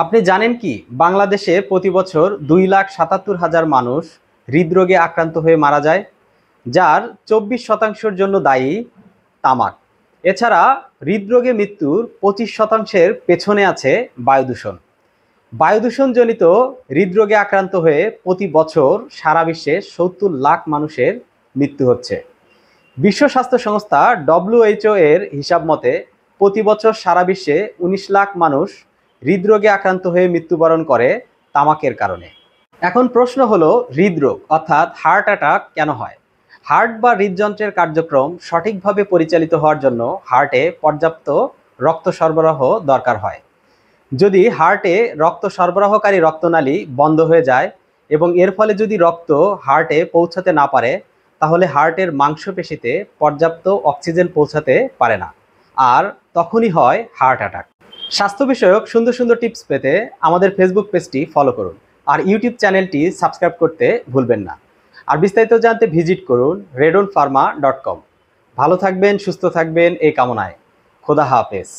আপনি জানেন কি বাংলাদেশে প্রতি বছর 2,77,000 মানুষ হৃদরোগে আক্রান্ত হয়ে মারা যায়, যার 24% জন্য দায়ী তামাক। এছাড়া হৃদরোগে মৃত্যুর 25%-এর পেছনে আছে বায়ুদূষণ। বায়ুদূষণজনিত হৃদরোগে আক্রান্ত হয়ে প্রতি বছর সারা বিশ্বে 70 লাখ মানুষের মৃত্যু হচ্ছে। বিশ্ব স্বাস্থ্য সংস্থা WHO এর হিসাব মতে প্রতি বছর সারা বিশ্বে 19 লাখ মানুষ হৃদরোগে আক্রান্ত হয়ে মৃত্যুবরণ করে তামাকের কারণে। এখন প্রশ্ন হলো, হৃদরোগ অর্থাৎ হার্ট অ্যাটাক কেন হয়? হার্ট বা হৃদযন্ত্রের কার্যক্রম সঠিকভাবে পরিচালিত হওয়ার জন্য হার্টে পর্যাপ্ত রক্ত সরবরাহ দরকার হয়। যদি হার্টে রক্ত সরবরাহকারী রক্তনালী বন্ধ হয়ে যায় এবং এর ফলে যদি রক্ত হার্টে পৌঁছাতে না পারে, তাহলে হার্টের মাংসপেশিতে পর্যাপ্ত অক্সিজেন পৌঁছাতে পারে না, আর তখনই হয় হার্ট অ্যাটাক। স্বাস্থ্য বিষয়ক সুন্দর সুন্দর টিপস পেতে আমাদের ফেসবুক পেজটি ফলো করুন, আর ইউটিউব চ্যানেলটি সাবস্ক্রাইব করতে ভুলবেন না। আর বিস্তারিত জানতে ভিজিট করুন redonpharma.com। ভালো থাকবেন, সুস্থ থাকবেন এই কামনায়। খোদা হাফেজ।